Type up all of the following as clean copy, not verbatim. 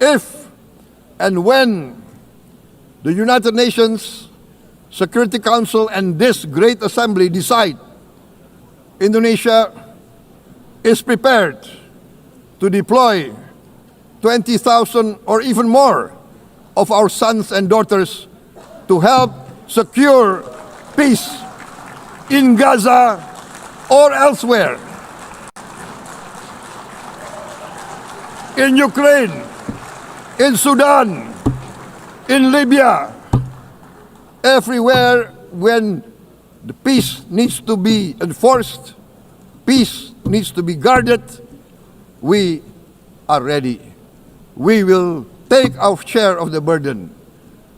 If and when the United Nations Security Council and this great assembly decide Indonesia is prepared to deploy 20,000 or even more of our sons and daughters to help secure peace in Gaza or elsewhere, in Ukraine, in Sudan, in Libya, everywhere when the peace needs to be enforced, peace needs to be guarded, we are ready. We will take our share of the burden,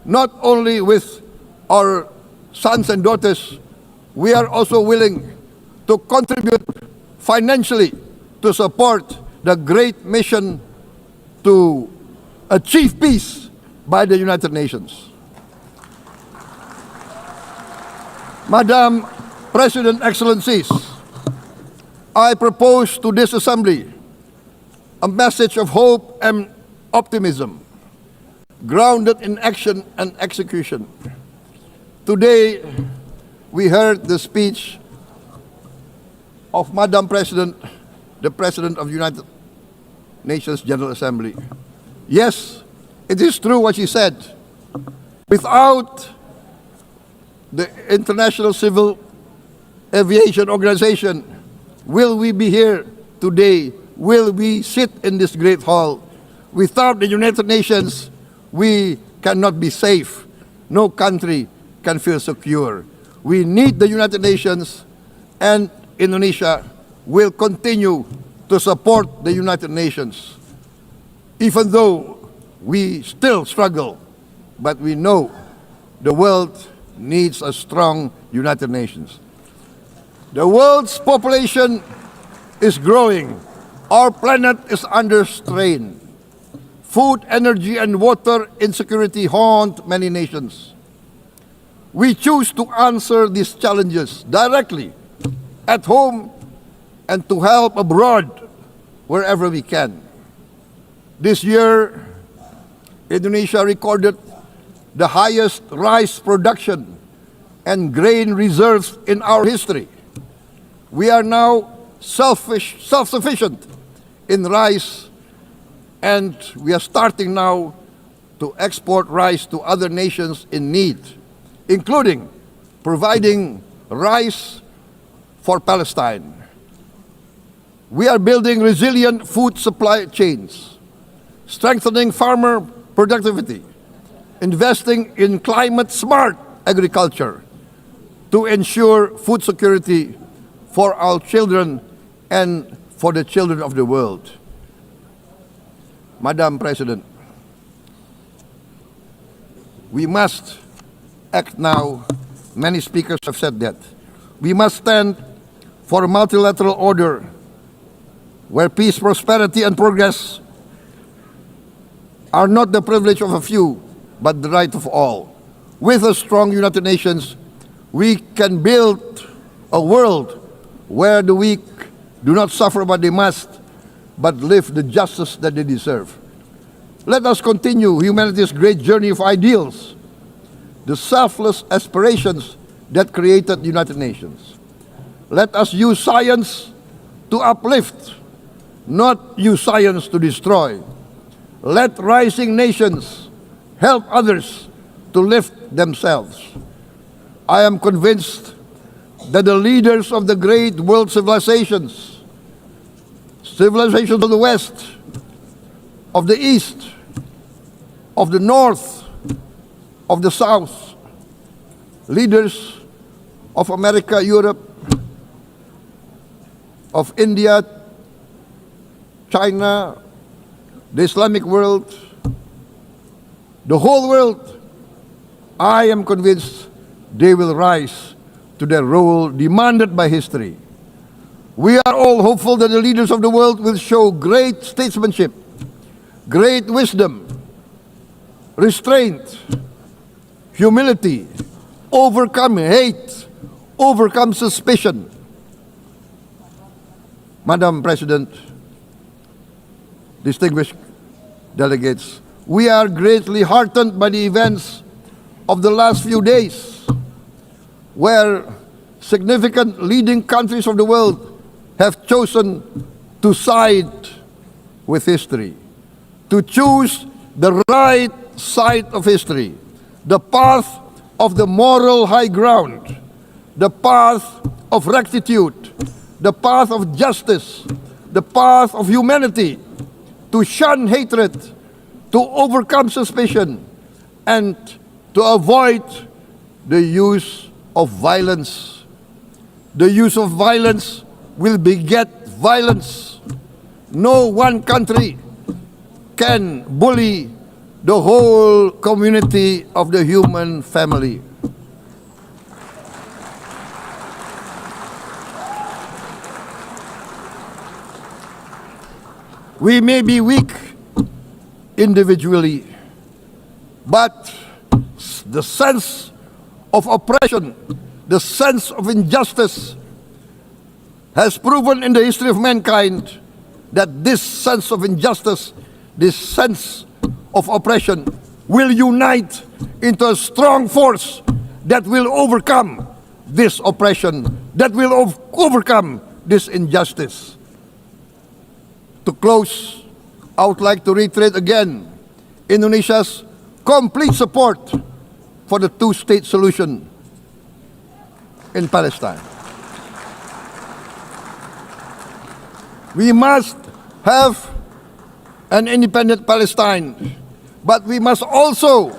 not only with our sons and daughters, we are also willing to contribute financially to support the great mission to achieve peace by the United Nations. Madam President, Excellencies, I propose to this Assembly a message of hope and optimism, grounded in action and execution. Today, we heard the speech of Madam President, the President of the United Nations General Assembly. Yes, it is true what she said. Without the International Civil Aviation Organization, will we be here today? Will we sit in this great hall? Without the United Nations, we cannot be safe. No country can feel secure. We need the United Nations, and Indonesia will continue to support the United Nations, even though we still struggle, but we know the world needs a strong United Nations. The world's population is growing. Our planet is under strain. Food, energy, and water insecurity haunt many nations. We choose to answer these challenges directly at home and to help abroad wherever we can. This year, Indonesia recorded the highest rice production and grain reserves in our history. We are now self-sufficient in rice, and we are starting now to export rice to other nations in need, including providing rice for Palestine. We are building resilient food supply chains, strengthening farmer productivity, investing in climate-smart agriculture to ensure food security for our children and for the children of the world. Madam President, we must act now. Many speakers have said that. We must stand for a multilateral order where peace, prosperity, and progress are not the privilege of a few, but the right of all. With a strong United Nations, we can build a world where the weak do not suffer what they must, but live the justice that they deserve. Let us continue humanity's great journey of ideals, the selfless aspirations that created the United Nations. Let us use science to uplift, not use science to destroy. Let rising nations help others to lift themselves. I am convinced that the leaders of the great world civilizations of the West, of the East, of the North, of the South, leaders of America, Europe, of India, China, the Islamic world, the whole world, I am convinced they will rise to their role demanded by history. We are all hopeful that the leaders of the world will show great statesmanship, great wisdom, restraint, humility, overcome hate, overcome suspicion. Madam President, distinguished delegates, we are greatly heartened by the events of the last few days, where significant leading countries of the world have chosen to side with history, to choose the right side of history, the path of the moral high ground, the path of rectitude, the path of justice, the path of humanity, to shun hatred, to overcome suspicion, and to avoid the use of violence. The use of violence will beget violence. No one country can bully the whole community of the human family. We may be weak individually, but the sense of oppression, the sense of injustice has proven in the history of mankind that this sense of injustice, this sense of oppression will unite into a strong force that will overcome this oppression, that will overcome this injustice. To close, I would like to reiterate again Indonesia's complete support for the two-state solution in Palestine. We must have an independent Palestine, but we must also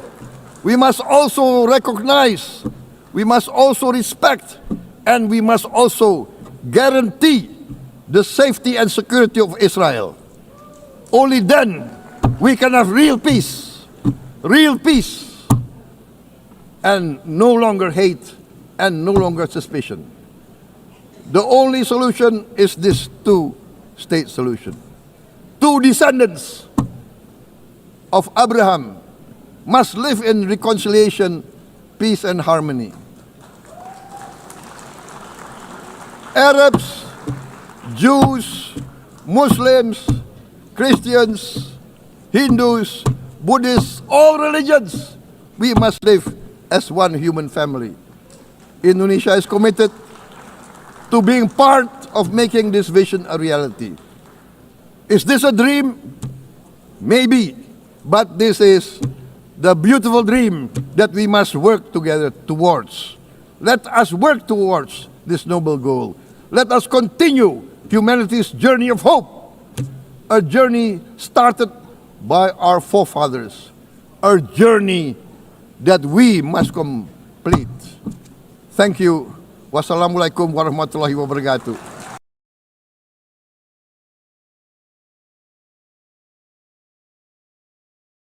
recognize, we must also respect, and we must also guarantee the safety and security of Israel. Only then we can have real peace, and no longer hate and no longer suspicion. The only solution is this two-state solution. Two descendants of Abraham must live in reconciliation, peace, and harmony. Arabs, Jews, Muslims, Christians, Hindus, Buddhists, all religions, we must live as one human family. Indonesia is committed to being part of making this vision a reality. Is this a dream? Maybe, but this is the beautiful dream that we must work together towards. Let us work towards this noble goal. Let us continue humanity's journey of hope, a journey started by our forefathers, a journey that we must complete. Thank you. Wassalamualaikum warahmatullahi wabarakatuh.